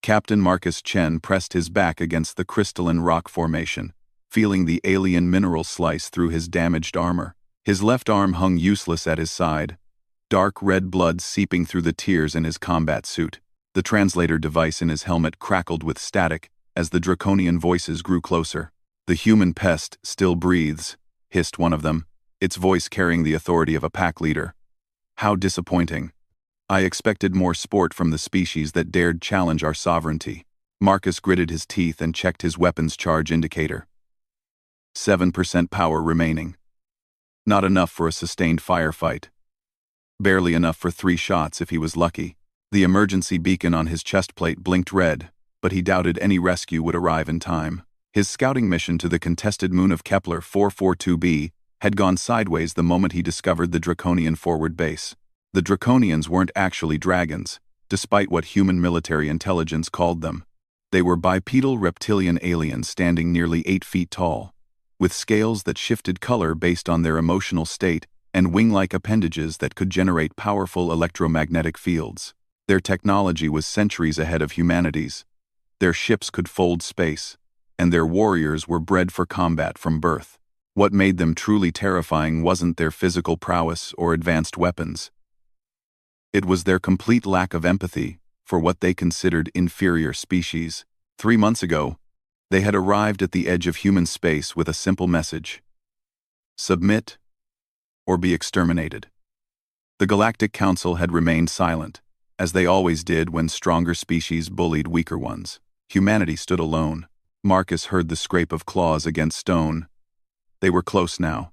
Captain Marcus Chen pressed his back against the crystalline rock formation, feeling the alien mineral slice through his damaged armor. His left arm hung useless at his side, dark red blood seeping through the tears in his combat suit. The translator device in his helmet crackled with static as the draconian voices grew closer. "The human pest still breathes," hissed one of them, its voice carrying the authority of a pack leader. "How disappointing. I expected more sport from the species that dared challenge our sovereignty." Marcus gritted his teeth and checked his weapons charge indicator. 7% power remaining. Not enough for a sustained firefight. Barely enough for 3 shots if he was lucky. The emergency beacon on his chest plate blinked red, but he doubted any rescue would arrive in time. His scouting mission to the contested moon of Kepler 442b had gone sideways the moment he discovered the Draconian forward base. The Draconians weren't actually dragons, despite what human military intelligence called them. They were bipedal reptilian aliens standing nearly 8 feet tall, with scales that shifted color based on their emotional state and wing-like appendages that could generate powerful electromagnetic fields. Their technology was centuries ahead of humanity's. Their ships could fold space, and their warriors were bred for combat from birth. What made them truly terrifying wasn't their physical prowess or advanced weapons. It was their complete lack of empathy for what they considered inferior species. 3 months ago, they had arrived at the edge of human space with a simple message: submit or be exterminated. The Galactic Council had remained silent, as they always did when stronger species bullied weaker ones. Humanity stood alone. Marcus heard the scrape of claws against stone. They were close now,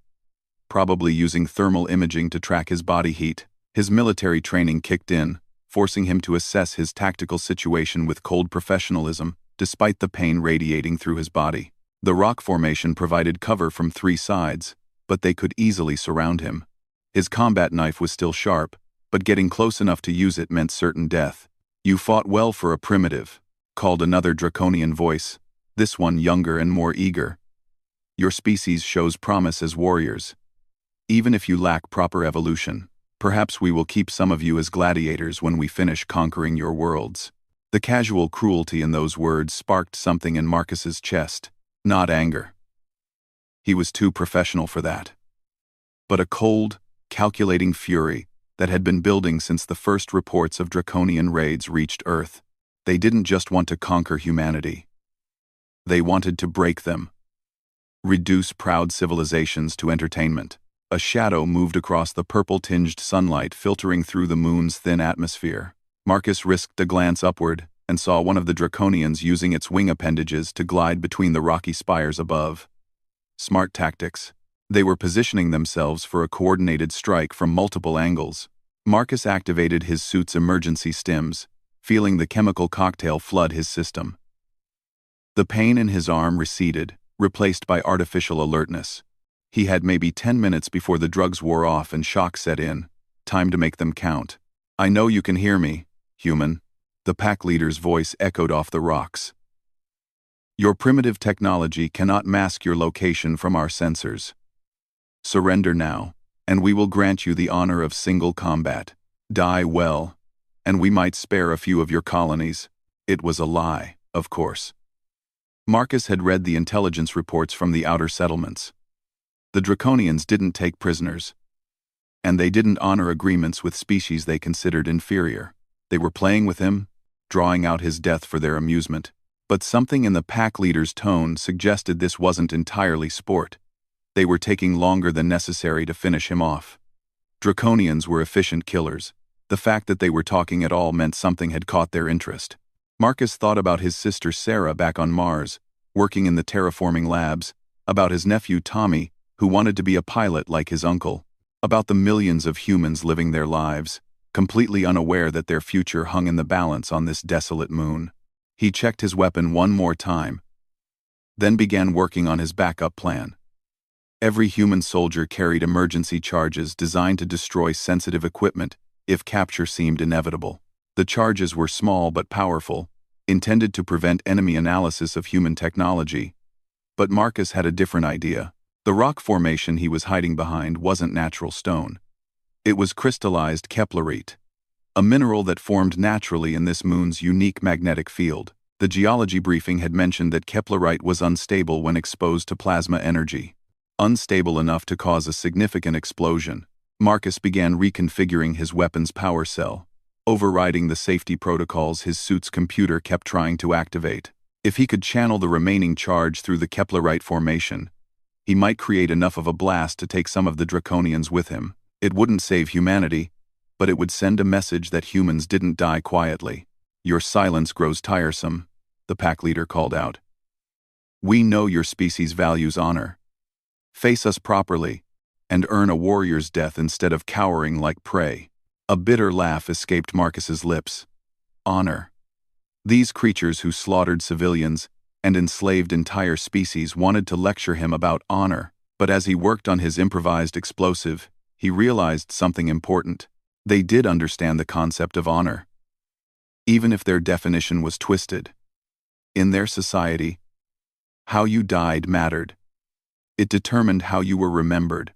probably using thermal imaging to track his body heat. His military training kicked in, forcing him to assess his tactical situation with cold professionalism, despite the pain radiating through his body. The rock formation provided cover from 3 sides, but they could easily surround him. His combat knife was still sharp, but getting close enough to use it meant certain death. "You fought well for a primitive," called another draconian voice, this one younger and more eager. "Your species shows promise as warriors. Even if you lack proper evolution, perhaps we will keep some of you as gladiators when we finish conquering your worlds." The casual cruelty in those words sparked something in Marcus's chest, not anger. He was too professional for that. But a cold, calculating fury that had been building since the first reports of draconian raids reached Earth. They didn't just want to conquer humanity. They wanted to break them. Reduce proud civilizations to entertainment. A shadow moved across the purple-tinged sunlight filtering through the moon's thin atmosphere. Marcus risked a glance upward and saw one of the Draconians using its wing appendages to glide between the rocky spires above. Smart tactics. They were positioning themselves for a coordinated strike from multiple angles. Marcus activated his suit's emergency stims, feeling the chemical cocktail flood his system. The pain in his arm receded, replaced by artificial alertness. He had maybe 10 minutes before the drugs wore off and shock set in. Time to make them count. "I know you can hear me, human," the pack leader's voice echoed off the rocks. "Your primitive technology cannot mask your location from our sensors. Surrender now, and we will grant you the honor of single combat. Die well, and we might spare a few of your colonies." It was a lie, of course. Marcus had read the intelligence reports from the outer settlements. The Draconians didn't take prisoners, and they didn't honor agreements with species they considered inferior. They were playing with him, drawing out his death for their amusement. But something in the pack leader's tone suggested this wasn't entirely sport. They were taking longer than necessary to finish him off. Draconians were efficient killers. The fact that they were talking at all meant something had caught their interest. Marcus thought about his sister Sarah back on Mars, working in the terraforming labs, about his nephew Tommy, who wanted to be a pilot like his uncle, about the millions of humans living their lives, completely unaware that their future hung in the balance on this desolate moon. He checked his weapon one more time, then began working on his backup plan. Every human soldier carried emergency charges designed to destroy sensitive equipment if capture seemed inevitable. The charges were small but powerful, intended to prevent enemy analysis of human technology. But Marcus had a different idea. The rock formation he was hiding behind wasn't natural stone. It was crystallized Keplerite, a mineral that formed naturally in this moon's unique magnetic field. The geology briefing had mentioned that Keplerite was unstable when exposed to plasma energy. Unstable enough to cause a significant explosion. Marcus began reconfiguring his weapon's power cell, overriding the safety protocols his suit's computer kept trying to activate. If he could channel the remaining charge through the Keplerite formation, he might create enough of a blast to take some of the Draconians with him. It wouldn't save humanity, but it would send a message that humans didn't die quietly. "Your silence grows tiresome," the pack leader called out. "We know your species values honor. Face us properly, and earn a warrior's death instead of cowering like prey." A bitter laugh escaped Marcus's lips. Honor. These creatures who slaughtered civilians and enslaved entire species wanted to lecture him about honor, but as he worked on his improvised explosive, he realized something important. They did understand the concept of honor, even if their definition was twisted. In their society, how you died mattered. It determined how you were remembered,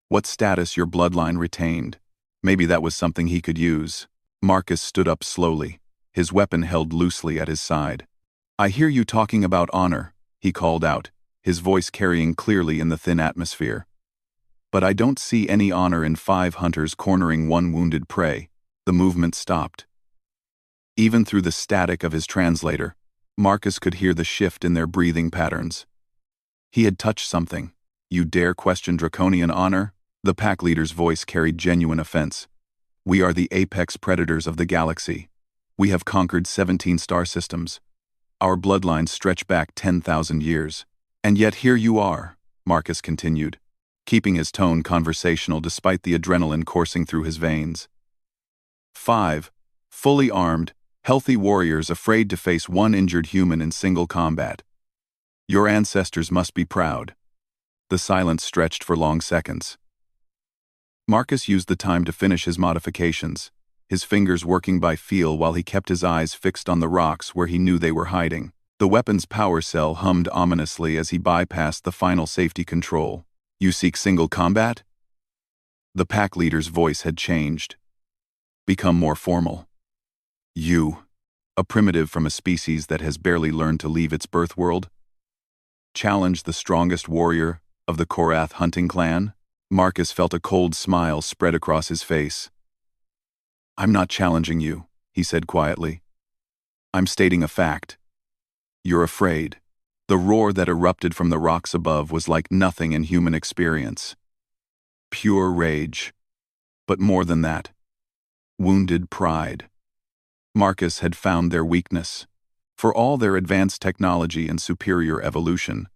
what status your bloodline retained. Maybe that was something he could use. Marcus stood up slowly, his weapon held loosely at his side. "I hear you talking about honor," he called out, his voice carrying clearly in the thin atmosphere. "But I don't see any honor in 5 hunters cornering one wounded prey." The movement stopped. Even through the static of his translator, Marcus could hear the shift in their breathing patterns. He had touched something. "You dare question Draconian honor?" The pack leader's voice carried genuine offense. "We are the apex predators of the galaxy. We have conquered 17 star systems. Our bloodlines stretch back 10,000 years. And yet here you are," Marcus continued, keeping his tone conversational despite the adrenaline coursing through his veins. 5 fully armed, healthy warriors afraid to face one injured human in single combat. Your ancestors must be proud." The silence stretched for long seconds. Marcus used the time to finish his modifications, his fingers working by feel while he kept his eyes fixed on the rocks where he knew they were hiding. The weapon's power cell hummed ominously as he bypassed the final safety control. "You seek single combat?" The pack leader's voice had changed, become more formal. "You, a primitive from a species that has barely learned to leave its birth world, challenge the strongest warrior of the Korath hunting clan?" Marcus felt a cold smile spread across his face. "I'm not challenging you," he said quietly. "I'm stating a fact. You're afraid." The roar that erupted from the rocks above was like nothing in human experience. Pure rage. But more than that. Wounded pride. Marcus had found their weakness. For all their advanced technology and superior evolution,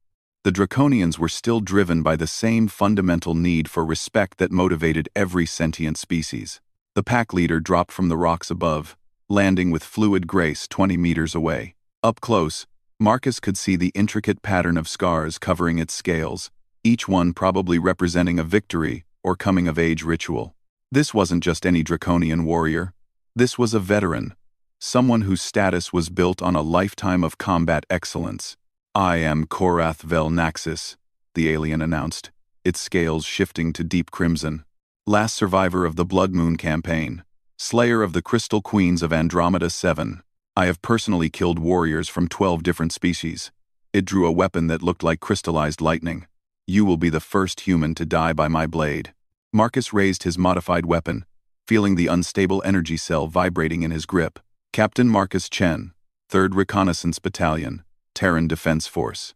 the Draconians were still driven by the same fundamental need for respect that motivated every sentient species. The pack leader dropped from the rocks above, landing with fluid grace 20 meters away. Up close, Marcus could see the intricate pattern of scars covering its scales, each one probably representing a victory or coming-of-age ritual. This wasn't just any Draconian warrior. This was a veteran, someone whose status was built on a lifetime of combat excellence. "I am Korath Vel Naxis," the alien announced, its scales shifting to deep crimson. "Last survivor of the Blood Moon campaign, slayer of the Crystal Queens of Andromeda 7. I have personally killed warriors from 12 different species." It drew a weapon that looked like crystallized lightning. "You will be the first human to die by my blade." Marcus raised his modified weapon, feeling the unstable energy cell vibrating in his grip. "Captain Marcus Chen, 3rd Reconnaissance Battalion, Terran Defense Force."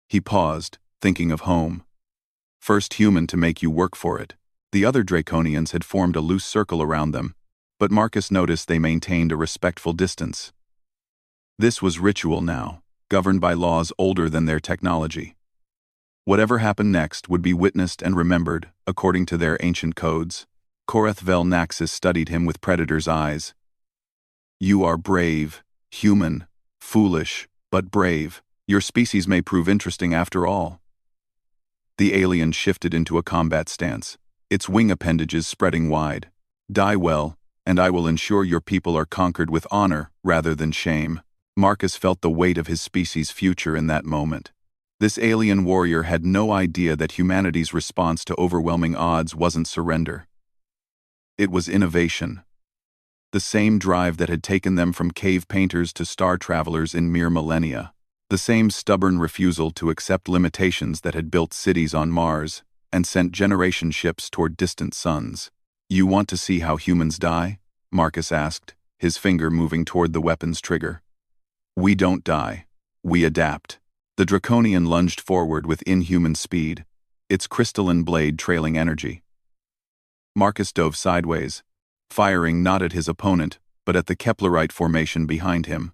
He paused, thinking of home. First human to make you work for it. The other Draconians had formed a loose circle around them, but Marcus noticed they maintained a respectful distance. This was ritual now, governed by laws older than their technology. Whatever happened next would be witnessed and remembered, according to their ancient codes. Korath Vel Naxis studied him with predator's eyes. "You are brave, human, foolish, but brave. Your species may prove interesting after all." The alien shifted into a combat stance, its wing appendages spreading wide. "Die well, and I will ensure your people are conquered with honor rather than shame." Marcus felt the weight of his species' future in that moment. This alien warrior had no idea that humanity's response to overwhelming odds wasn't surrender. It was innovation. the same drive that had taken them from cave painters to star travelers in mere millennia. The same stubborn refusal to accept limitations that had built cities on Mars and sent generation ships toward distant suns. "You want to see how humans die?" Marcus asked, his finger moving toward the weapon's trigger. "We don't die. We adapt." The Draconian lunged forward with inhuman speed, its crystalline blade trailing energy. Marcus dove sideways, firing not at his opponent, but at the Keplerite formation behind him.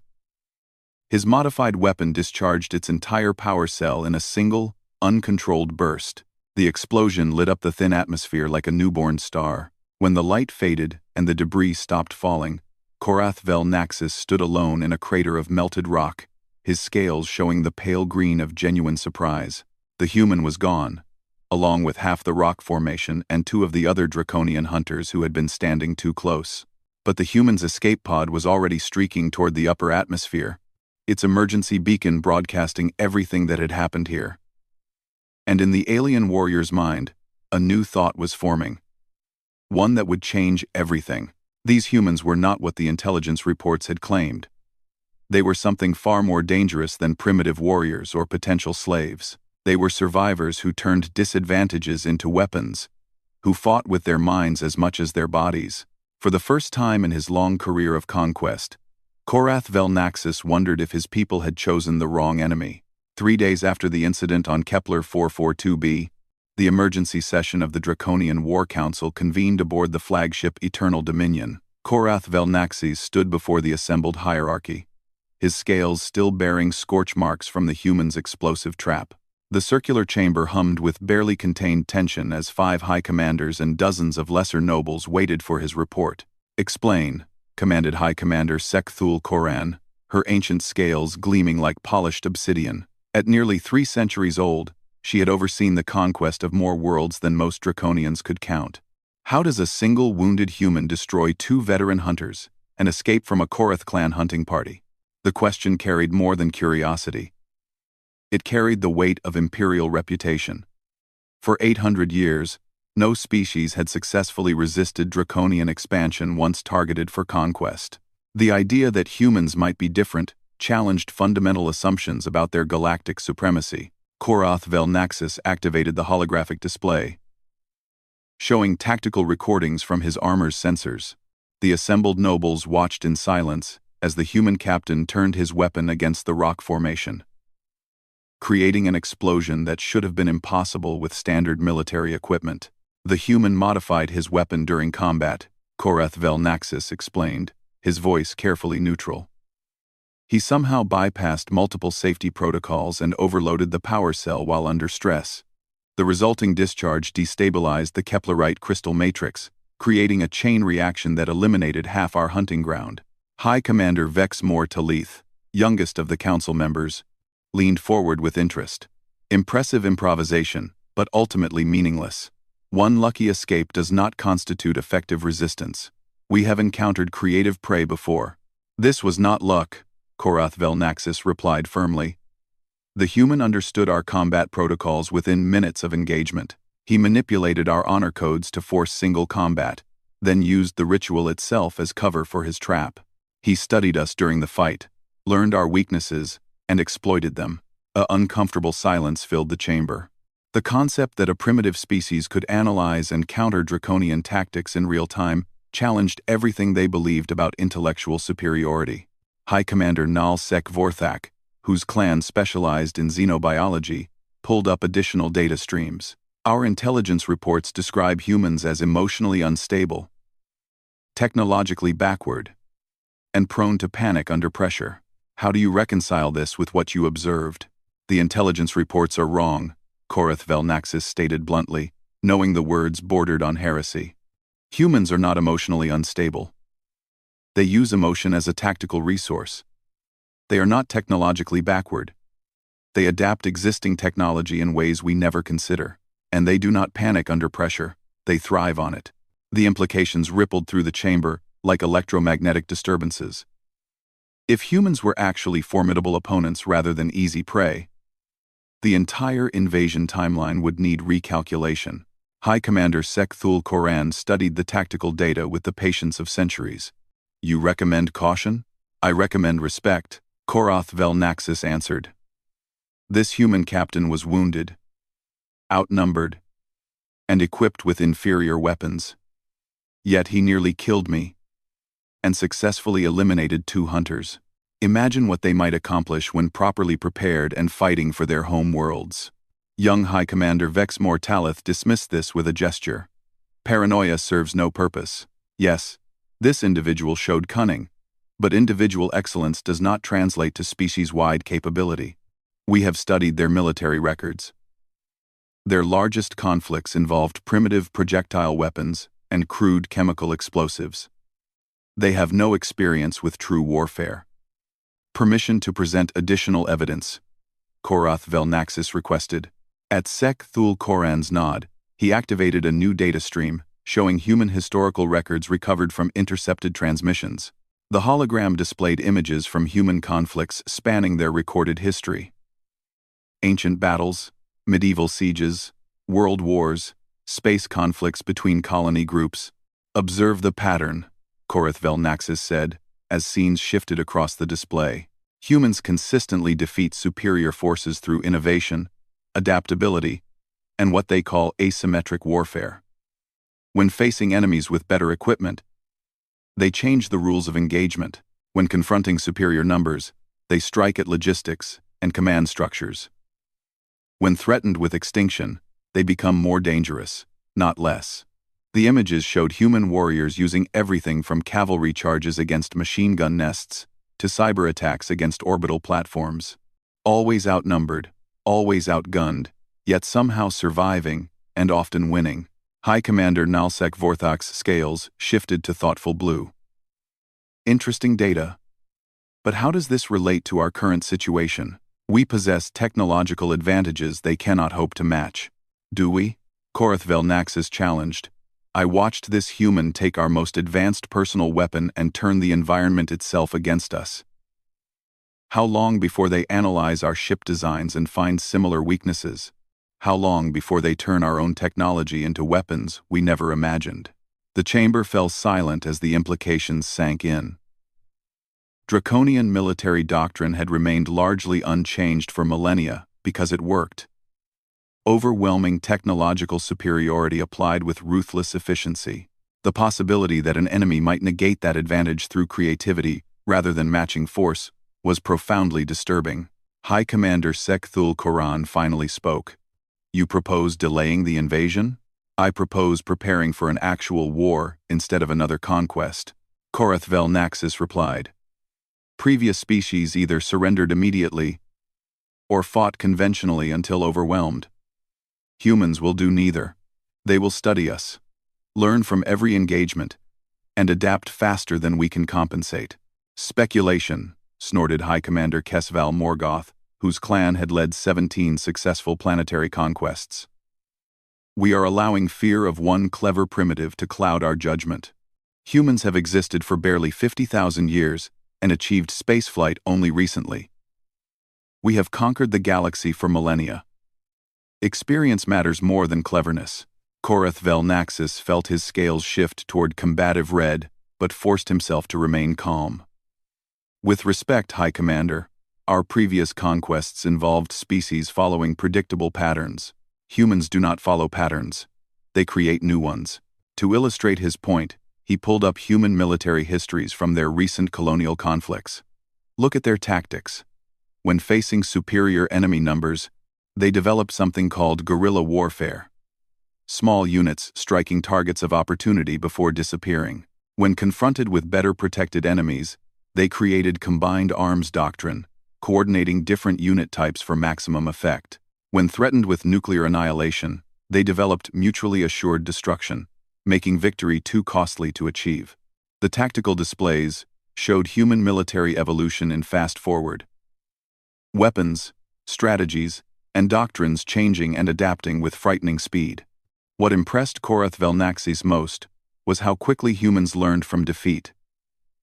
His modified weapon discharged its entire power cell in a single, uncontrolled burst. The explosion lit up the thin atmosphere like a newborn star. When the light faded and the debris stopped falling, Korath Vel Naxis stood alone in a crater of melted rock, his scales showing the pale green of genuine surprise. The human was gone, along with half the rock formation and two of the other Draconian hunters who had been standing too close. But the human's escape pod was already streaking toward the upper atmosphere, its emergency beacon broadcasting everything that had happened here. And in the alien warrior's mind, a new thought was forming. One that would change everything. These humans were not what the intelligence reports had claimed. They were something far more dangerous than primitive warriors or potential slaves. They were survivors who turned disadvantages into weapons, who fought with their minds as much as their bodies. For the first time in his long career of conquest, Korath Vel Naxis wondered if his people had chosen the wrong enemy. 3 days after the incident on Kepler 442b, the emergency session of the Draconian War Council convened aboard the flagship Eternal Dominion. Korath Vel Naxis stood before the assembled hierarchy, his scales still bearing scorch marks from the human's explosive trap. The circular chamber hummed with barely contained tension as 5 high commanders and dozens of lesser nobles waited for his report. "Explain," commanded High Commander Sekthul Koran, her ancient scales gleaming like polished obsidian. At nearly 3 centuries old, she had overseen the conquest of more worlds than most Draconians could count. How does a single wounded human destroy 2 veteran hunters and escape from a Korath clan hunting party? The question carried more than curiosity. It carried the weight of imperial reputation. For 800 years, no species had successfully resisted Draconian expansion once targeted for conquest. The idea that humans might be different challenged fundamental assumptions about their galactic supremacy. Korath Vel Naxis activated the holographic display, showing tactical recordings from his armor's sensors. The assembled nobles watched in silence as the human captain turned his weapon against the rock formation, creating an explosion that should have been impossible with standard military equipment. "The human modified his weapon during combat," Korath Vel Naxis explained, his voice carefully neutral. "He somehow bypassed multiple safety protocols and overloaded the power cell while under stress. The resulting discharge destabilized the Keplerite crystal matrix, creating a chain reaction that eliminated half our hunting ground." High Commander Vex Mor Talith, youngest of the council members, leaned forward with interest. "Impressive improvisation, but ultimately meaningless. One lucky escape does not constitute effective resistance. We have encountered creative prey before." "This was not luck," Korath Vel Naxis replied firmly. "The human understood our combat protocols within minutes of engagement. He manipulated our honor codes to force single combat, then used the ritual itself as cover for his trap. He studied us during the fight, learned our weaknesses, and exploited them." An uncomfortable silence filled the chamber. The concept that a primitive species could analyze and counter Draconian tactics in real time challenged everything they believed about intellectual superiority. High Commander Nal Sek Vorthak, whose clan specialized in xenobiology, pulled up additional data streams. "Our intelligence reports describe humans as emotionally unstable, technologically backward, and prone to panic under pressure. How do you reconcile this with what you observed?" "The intelligence reports are wrong," Korath Vel Naxis stated bluntly, knowing the words bordered on heresy. "Humans are not emotionally unstable. They use emotion as a tactical resource. They are not technologically backward. They adapt existing technology in ways we never consider. And they do not panic under pressure. They thrive on it." The implications rippled through the chamber like electromagnetic disturbances. If humans were actually formidable opponents rather than easy prey, the entire invasion timeline would need recalculation. High Commander Sekthul Koran studied the tactical data with the patience of centuries. You recommend caution? I recommend respect, Korath Velnaxis answered. This human captain was wounded, outnumbered, and equipped with inferior weapons. Yet he nearly killed me, and successfully eliminated 2 hunters. Imagine what they might accomplish when properly prepared and fighting for their home worlds. Young High Commander Vex Mortalith dismissed this with a gesture. Paranoia serves no purpose. Yes, this individual showed cunning, but individual excellence does not translate to species-wide capability. We have studied their military records. Their largest conflicts involved primitive projectile weapons and crude chemical explosives. They have no experience with true warfare. Permission to present additional evidence, Korath Velnaxis requested. At Sek Thul Koran's nod, he activated a new data stream, showing human historical records recovered from intercepted transmissions. The hologram displayed images from human conflicts spanning their recorded history. Ancient battles, medieval sieges, world wars, space conflicts between colony groups. Observe the pattern, Korath Velnaxis said, as scenes shifted across the display. Humans consistently defeat superior forces through innovation, adaptability, and what they call asymmetric warfare. When facing enemies with better equipment, they change the rules of engagement. When confronting superior numbers, they strike at logistics and command structures. When threatened with extinction, they become more dangerous, not less. The images showed human warriors using everything from cavalry charges against machine gun nests to cyber attacks against orbital platforms. Always outnumbered, always outgunned, yet somehow surviving and often winning. High Commander Nalsek Vorthak's scales shifted to thoughtful blue. Interesting data. But how does this relate to our current situation? We possess technological advantages they cannot hope to match. Do we? Korath Velnaxis challenged. I watched this human take our most advanced personal weapon and turn the environment itself against us. How long before they analyze our ship designs and find similar weaknesses? How long before they turn our own technology into weapons we never imagined? The chamber fell silent as the implications sank in. Draconian military doctrine had remained largely unchanged for millennia because it worked. Overwhelming technological superiority applied with ruthless efficiency. The possibility that an enemy might negate that advantage through creativity rather than matching force was profoundly disturbing. High Commander Sek Thul Koran finally spoke. You propose delaying the invasion? I propose preparing for an actual war instead of another conquest, Korath Velnaxis replied. Previous species either surrendered immediately or fought conventionally until overwhelmed. Humans will do neither. They will study us, learn from every engagement, and adapt faster than we can compensate. Speculation, snorted High Commander Kesval Morgoth, whose clan had led 17 successful planetary conquests. We are allowing fear of one clever primitive to cloud our judgment. Humans have existed for barely 50,000 years and achieved spaceflight only recently. We have conquered the galaxy for millennia. Experience matters more than cleverness. Korath Velnaxis felt his scales shift toward combative red, but forced himself to remain calm. With respect, High Commander, our previous conquests involved species following predictable patterns. Humans do not follow patterns. They create new ones. To illustrate his point, he pulled up human military histories from their recent colonial conflicts. Look at their tactics. When facing superior enemy numbers, they developed something called guerrilla warfare. Small units striking targets of opportunity before disappearing. When confronted with better protected enemies, they created combined arms doctrine, coordinating different unit types for maximum effect. When threatened with nuclear annihilation, they developed mutually assured destruction, making victory too costly to achieve. The tactical displays showed human military evolution in fast forward. Weapons, strategies, and doctrines changing and adapting with frightening speed. What impressed Korath Velnaxis most was how quickly humans learned from defeat.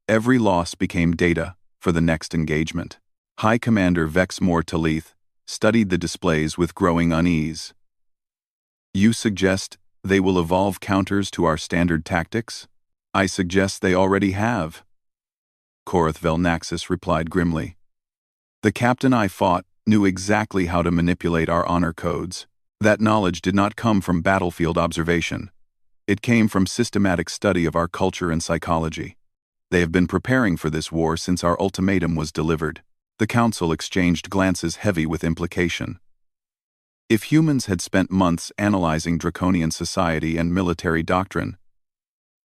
Every loss became data for the next engagement. High Commander Vex Mortalith studied the displays with growing unease. You suggest they will evolve counters to our standard tactics? I suggest they already have, Korath Velnaxis replied grimly. The captain I fought knew exactly how to manipulate our honor codes. That knowledge did not come from battlefield observation. It came from systematic study of our culture and psychology. They have been preparing for this war since our ultimatum was delivered. The council exchanged glances heavy with implication. If humans had spent months analyzing draconian society and military doctrine,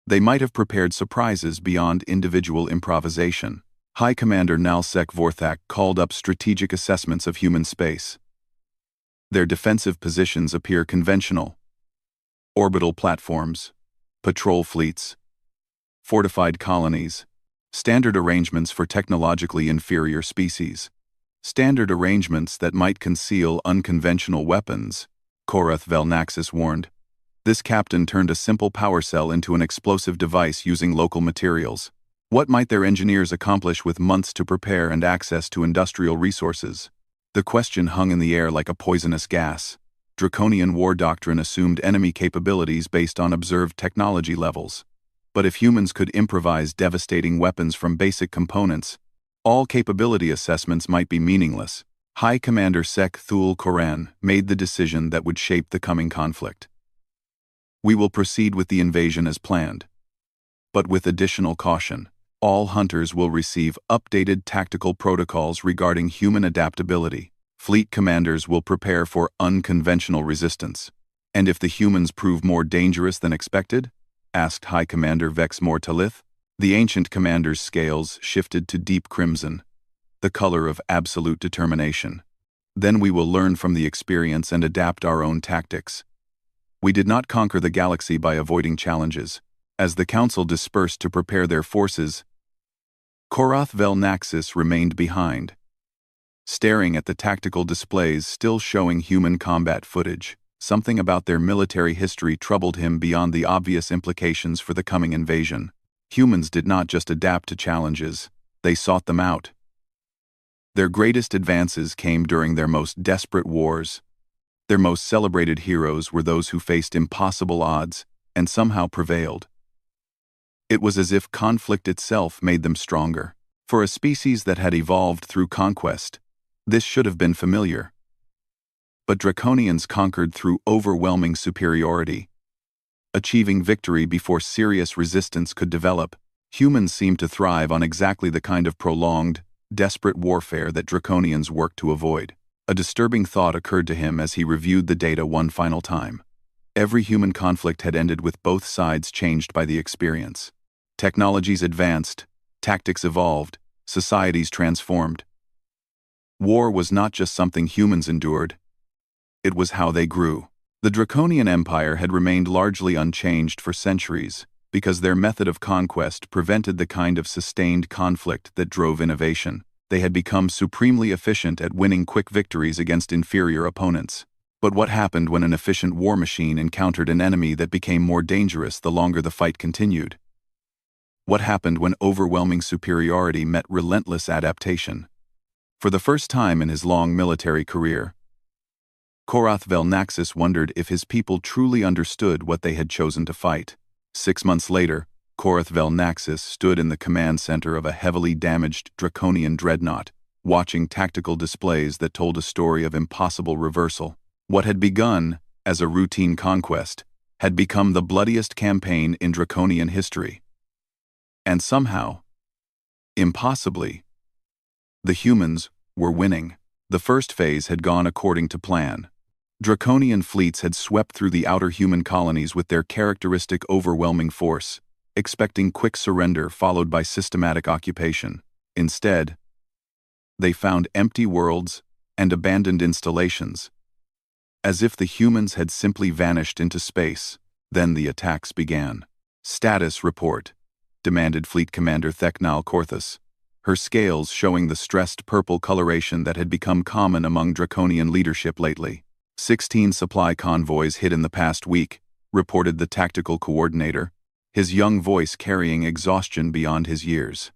they might have prepared surprises beyond individual improvisation. High Commander Nalsek Vorthak called up strategic assessments of human space. Their defensive positions appear conventional. Orbital platforms, patrol fleets, fortified colonies, standard arrangements for technologically inferior species, standard arrangements that might conceal unconventional weapons, Korath Velnaxis warned. This captain turned a simple power cell into an explosive device using local materials. What might their engineers accomplish with months to prepare and access to industrial resources? The question hung in the air like a poisonous gas. Draconian war doctrine assumed enemy capabilities based on observed technology levels. But if humans could improvise devastating weapons from basic components, all capability assessments might be meaningless. High Commander Sek Thul Koran made the decision that would shape the coming conflict. We will proceed with the invasion as planned, but with additional caution. All hunters will receive updated tactical protocols regarding human adaptability. Fleet commanders will prepare for unconventional resistance. And if the humans prove more dangerous than expected? Asked High Commander Vex Mortalith. The ancient commander's scales shifted to deep crimson, the color of absolute determination. Then we will learn from the experience and adapt our own tactics. We did not conquer the galaxy by avoiding challenges. As the council dispersed to prepare their forces, Korath Velnaxis remained behind, staring at the tactical displays still showing human combat footage. Something about their military history troubled him beyond the obvious implications for the coming invasion. Humans did not just adapt to challenges, they sought them out. Their greatest advances came during their most desperate wars. Their most celebrated heroes were those who faced impossible odds and somehow prevailed. It was as if conflict itself made them stronger. For a species that had evolved through conquest, this should have been familiar. But Draconians conquered through overwhelming superiority, achieving victory before serious resistance could develop. Humans seemed to thrive on exactly the kind of prolonged, desperate warfare that Draconians worked to avoid. A disturbing thought occurred to him as he reviewed the data one final time. Every human conflict had ended with both sides changed by the experience. Technologies advanced, tactics evolved, societies transformed. War was not just something humans endured, it was how they grew. The Draconian Empire had remained largely unchanged for centuries, because their method of conquest prevented the kind of sustained conflict that drove innovation. They had become supremely efficient at winning quick victories against inferior opponents. But what happened when an efficient war machine encountered an enemy that became more dangerous the longer the fight continued? What happened when overwhelming superiority met relentless adaptation? For the first time in his long military career, Korath Velnaxis wondered if his people truly understood what they had chosen to fight. 6 months later, Korath Velnaxis stood in the command center of a heavily damaged Draconian dreadnought, watching tactical displays that told a story of impossible reversal. What had begun as a routine conquest had become the bloodiest campaign in Draconian history. And somehow, impossibly, the humans were winning. The first phase had gone according to plan. Draconian fleets had swept through the outer human colonies with their characteristic overwhelming force, expecting quick surrender followed by systematic occupation. Instead, they found empty worlds and abandoned installations, as if the humans had simply vanished into space. Then the attacks began. "Status report," demanded Fleet Commander Theknal Korthus, her scales showing the stressed purple coloration that had become common among Draconian leadership lately. 16 supply convoys hit in the past week, reported the tactical coordinator, his young voice carrying exhaustion beyond his years.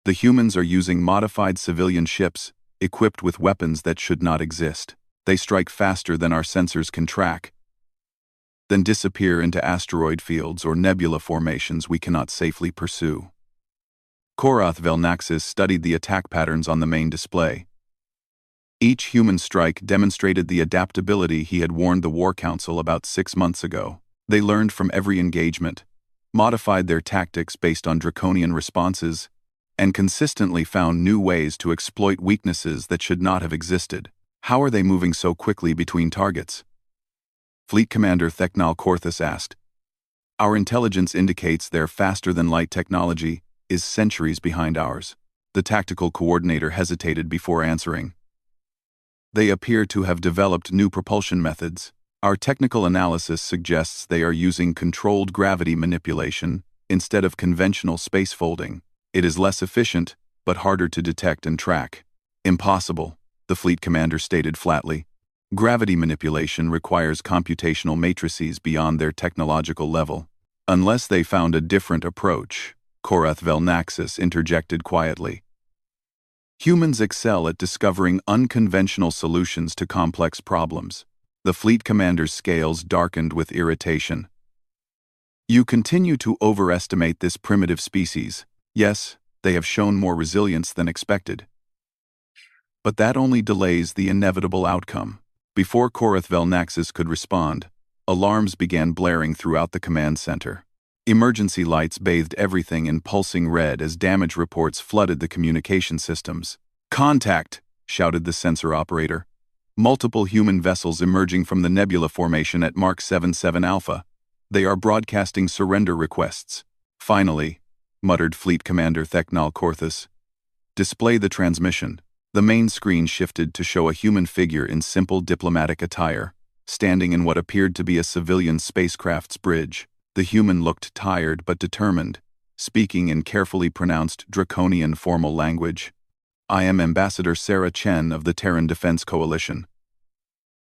The humans are using modified civilian ships, equipped with weapons that should not exist. They strike faster than our sensors can track, then disappear into asteroid fields or nebula formations we cannot safely pursue. Korath Velnaxis studied the attack patterns on the main display. Each human strike demonstrated the adaptability he had warned the War Council about 6 months ago. They learned from every engagement, modified their tactics based on draconian responses, and consistently found new ways to exploit weaknesses that should not have existed. How are they moving so quickly between targets? Fleet Commander Theknal Korthus asked. Our intelligence indicates their faster-than-light technology is centuries behind ours. The tactical coordinator hesitated before answering. They appear to have developed new propulsion methods. Our technical analysis suggests they are using controlled gravity manipulation instead of conventional space folding. It is less efficient, but harder to detect and track. Impossible, the fleet commander stated flatly. Gravity manipulation requires computational matrices beyond their technological level. Unless they found a different approach, Korath Velnaxis interjected quietly. Humans excel at discovering unconventional solutions to complex problems. The fleet commander's scales darkened with irritation. You continue to overestimate this primitive species. Yes, they have shown more resilience than expected. But that only delays the inevitable outcome. Before Korath Velnaxis could respond, alarms began blaring throughout the command center. Emergency lights bathed everything in pulsing red as damage reports flooded the communication systems. Contact! Shouted the sensor operator. Multiple human vessels emerging from the nebula formation at Mark 77 Alpha. They are broadcasting surrender requests. Finally, muttered Fleet Commander Theknal Korthus. Display the transmission. The main screen shifted to show a human figure in simple diplomatic attire, standing in what appeared to be a civilian spacecraft's bridge. The human looked tired but determined, speaking in carefully pronounced draconian formal language. I am Ambassador Sarah Chen of the Terran Defense Coalition.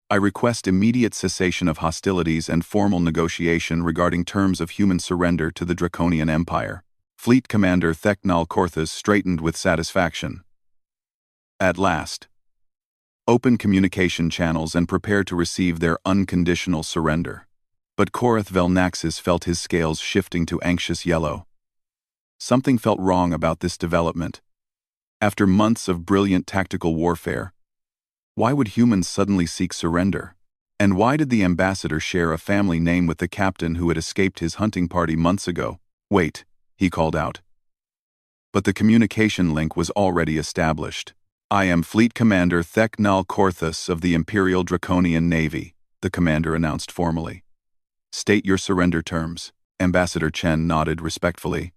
I request immediate cessation of hostilities and formal negotiation regarding terms of human surrender to the Draconian Empire. Fleet Commander Theknal Korthus straightened with satisfaction. At last. Open communication channels and prepare to receive their unconditional surrender. But Korath Velnaxis felt his scales shifting to anxious yellow. Something felt wrong about this development. After months of brilliant tactical warfare, why would humans suddenly seek surrender? And why did the ambassador share a family name with the captain who had escaped his hunting party months ago? Wait, he called out. But the communication link was already established. I am Fleet Commander Theknal Korthus of the Imperial Draconian Navy, the commander announced formally. State your surrender terms. Ambassador Chen nodded respectfully.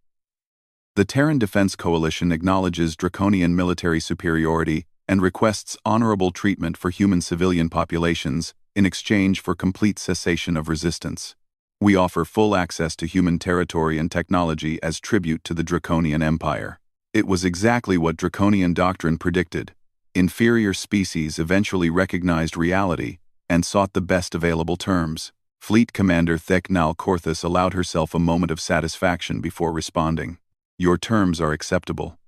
The Terran Defense Coalition acknowledges draconian military superiority and requests honorable treatment for human civilian populations in exchange for complete cessation of resistance. We offer full access to human territory and technology as tribute to the Draconian Empire. It was exactly what Draconian doctrine predicted. Inferior species eventually recognized reality and sought the best available terms. Fleet Commander Theknal Korthus allowed herself a moment of satisfaction before responding. Your terms are acceptable.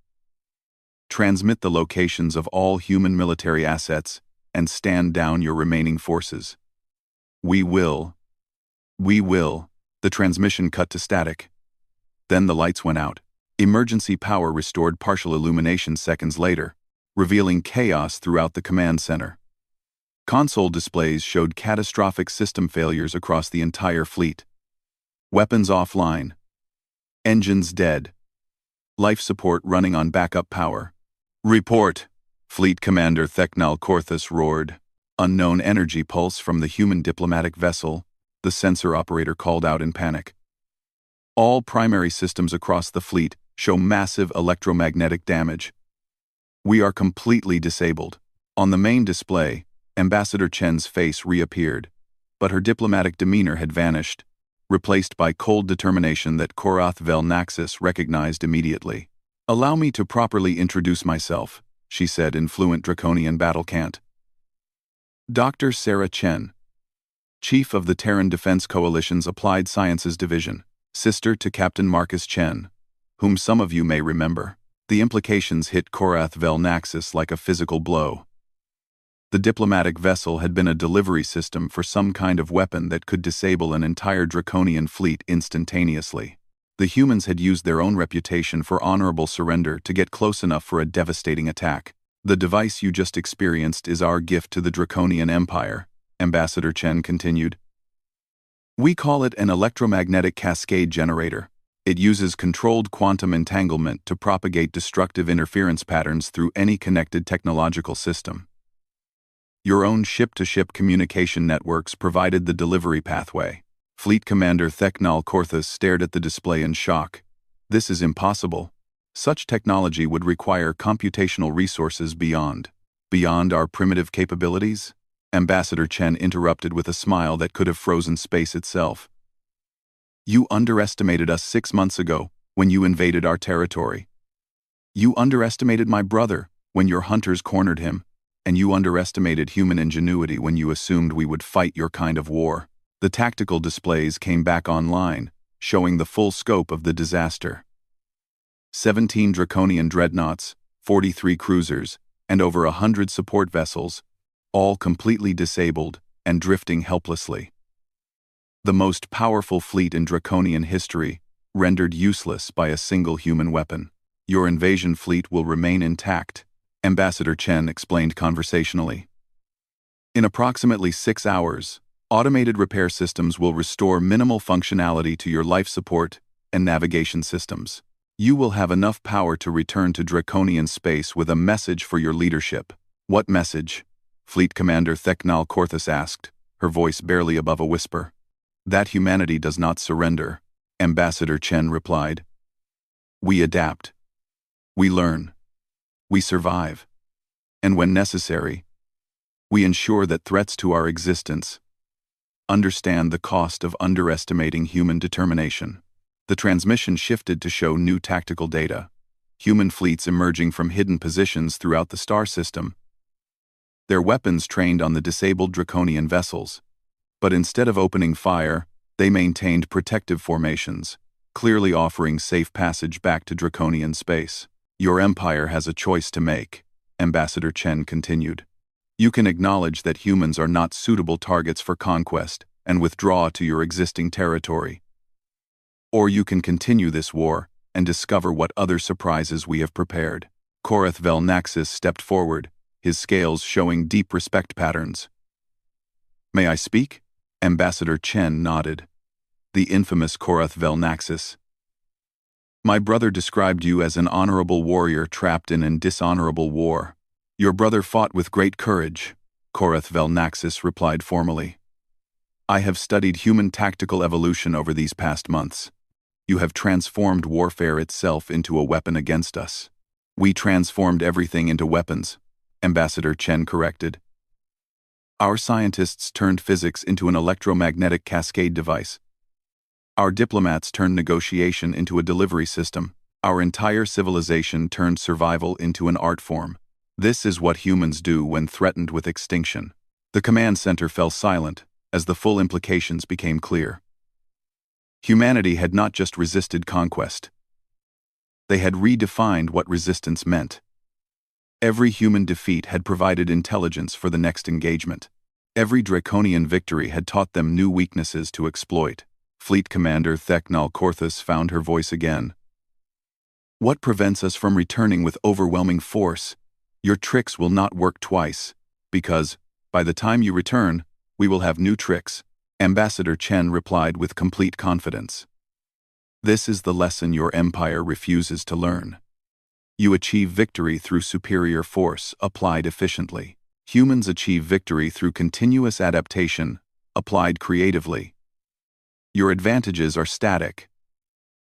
Transmit the locations of all human military assets and stand down your remaining forces. We will. The transmission cut to static. Then the lights went out. Emergency power restored partial illumination seconds later, revealing chaos throughout the command center. Console displays showed catastrophic system failures across the entire fleet. Weapons offline. Engines dead. Life support running on backup power. Report! Fleet Commander Theknal Korthus roared. Unknown energy pulse from the human diplomatic vessel, the sensor operator called out in panic. All primary systems across the fleet show massive electromagnetic damage. We are completely disabled. On the main display, Ambassador Chen's face reappeared, but her diplomatic demeanor had vanished, replaced by cold determination that Korath Velnaxis recognized immediately. Allow me to properly introduce myself, she said in fluent draconian battle cant. Dr. Sarah Chen, Chief of the Terran Defense Coalition's Applied Sciences Division, sister to Captain Marcus Chen, whom some of you may remember. The implications hit Korath Velnaxis like a physical blow. The diplomatic vessel had been a delivery system for some kind of weapon that could disable an entire draconian fleet instantaneously. The humans had used their own reputation for honorable surrender to get close enough for a devastating attack. The device you just experienced is our gift to the Draconian Empire, Ambassador Chen continued. We call it an electromagnetic cascade generator. It uses controlled quantum entanglement to propagate destructive interference patterns through any connected technological system. Your own ship-to-ship communication networks provided the delivery pathway. Fleet Commander Theknal Korthus stared at the display in shock. This is impossible. Such technology would require computational resources beyond our primitive capabilities? Ambassador Chen interrupted with a smile that could have frozen space itself. You underestimated us 6 months ago, when you invaded our territory. You underestimated my brother, when your hunters cornered him, and you underestimated human ingenuity when you assumed we would fight your kind of war. The tactical displays came back online, showing the full scope of the disaster. 17 Draconian dreadnoughts, 43 cruisers, and over 100 support vessels, all completely disabled and drifting helplessly. The most powerful fleet in Draconian history, rendered useless by a single human weapon. Your invasion fleet will remain intact, Ambassador Chen explained conversationally. In approximately 6 hours, automated repair systems will restore minimal functionality to your life support and navigation systems. You will have enough power to return to Draconian space with a message for your leadership. What message? Fleet Commander Theknal Korthus asked, her voice barely above a whisper. That humanity does not surrender, Ambassador Chen replied. We adapt. We learn. We survive. And when necessary, we ensure that threats to our existence understand the cost of underestimating human determination. The transmission shifted to show new tactical data. Human fleets emerging from hidden positions throughout the star system. Their weapons trained on the disabled Draconian vessels. But instead of opening fire, they maintained protective formations, clearly offering safe passage back to Draconian space. Your empire has a choice to make, Ambassador Chen continued. You can acknowledge that humans are not suitable targets for conquest and withdraw to your existing territory. Or you can continue this war and discover what other surprises we have prepared. Korath Vel Naxis stepped forward, his scales showing deep respect patterns. May I speak? Ambassador Chen nodded. The infamous Korath Vel Naxis. My brother described you as an honorable warrior trapped in an dishonorable war. Your brother fought with great courage, Korath Vel Naxis replied formally. I have studied human tactical evolution over these past months. You have transformed warfare itself into a weapon against us. We transformed everything into weapons, Ambassador Chen corrected. Our scientists turned physics into an electromagnetic cascade device. Our diplomats turned negotiation into a delivery system. Our entire civilization turned survival into an art form. This is what humans do when threatened with extinction. The command center fell silent as the full implications became clear. Humanity had not just resisted conquest. They had redefined what resistance meant. Every human defeat had provided intelligence for the next engagement. Every Draconian victory had taught them new weaknesses to exploit. Fleet Commander Theknal Korthus found her voice again. What prevents us from returning with overwhelming force? Your tricks will not work twice, because, by the time you return, we will have new tricks, Ambassador Chen replied with complete confidence. This is the lesson your empire refuses to learn. You achieve victory through superior force applied efficiently. Humans achieve victory through continuous adaptation, applied creatively. Your advantages are static.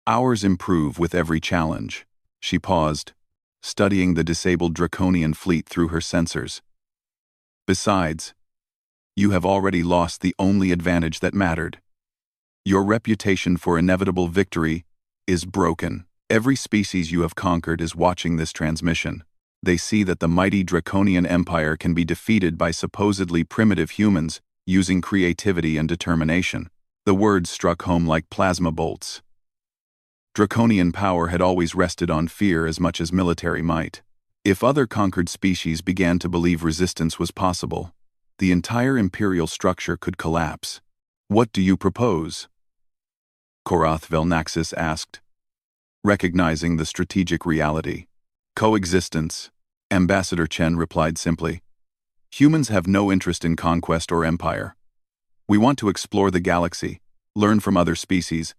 Ours improve with every challenge. She paused, studying the disabled Draconian fleet through her sensors. Besides, you have already lost the only advantage that mattered. Your reputation for inevitable victory is broken. Every species you have conquered is watching this transmission. They see that the mighty Draconian Empire can be defeated by supposedly primitive humans using creativity and determination. The words struck home like plasma bolts. Draconian power had always rested on fear as much as military might. If other conquered species began to believe resistance was possible, the entire imperial structure could collapse. What do you propose? Korath Velnaxis asked, recognizing the strategic reality. Coexistence, Ambassador Chen replied simply. Humans have no interest in conquest or empire. We want to explore the galaxy, learn from other species,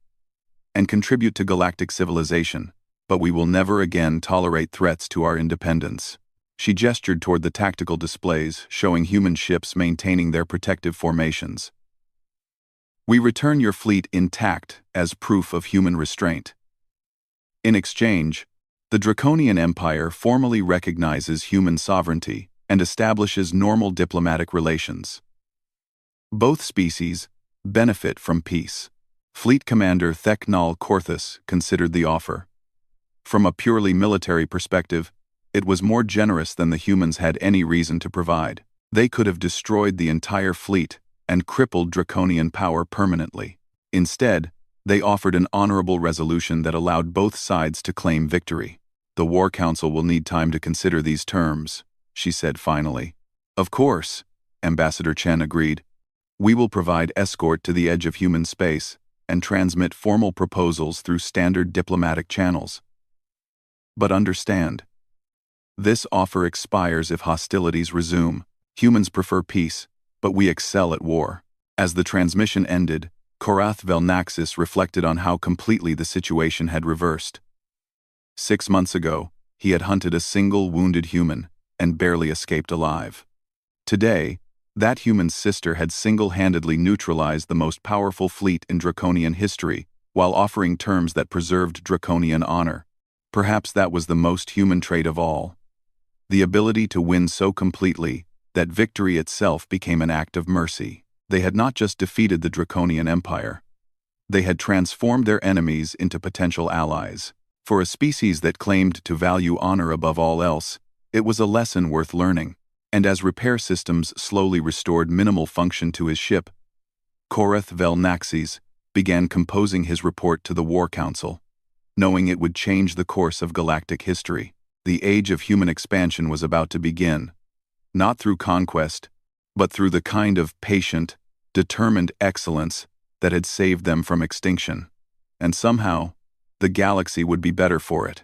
and contribute to galactic civilization, but we will never again tolerate threats to our independence. She gestured toward the tactical displays showing human ships maintaining their protective formations. We return your fleet intact as proof of human restraint. In exchange, the Draconian Empire formally recognizes human sovereignty and establishes normal diplomatic relations. Both species benefit from peace. Fleet Commander Theknal Korthus considered the offer. From a purely military perspective, it was more generous than the humans had any reason to provide. They could have destroyed the entire fleet and crippled Draconian power permanently. Instead, they offered an honorable resolution that allowed both sides to claim victory. The War Council will need time to consider these terms, she said finally. Of course, Ambassador Chen agreed. We will provide escort to the edge of human space and transmit formal proposals through standard diplomatic channels. But understand, this offer expires if hostilities resume. Humans prefer peace, but we excel at war. As the transmission ended, Korath Velnaxis reflected on how completely the situation had reversed. 6 months ago, he had hunted a single wounded human and barely escaped alive. Today, that human's sister had single-handedly neutralized the most powerful fleet in Draconian history while offering terms that preserved Draconian honor. Perhaps that was the most human trait of all. The ability to win so completely that victory itself became an act of mercy. They had not just defeated the Draconian Empire. They had transformed their enemies into potential allies. For a species that claimed to value honor above all else, it was a lesson worth learning. And as repair systems slowly restored minimal function to his ship, Korath Velnaxis began composing his report to the War Council, knowing it would change the course of galactic history. The age of human expansion was about to begin, not through conquest, but through the kind of patient, determined excellence that had saved them from extinction. And somehow, the galaxy would be better for it.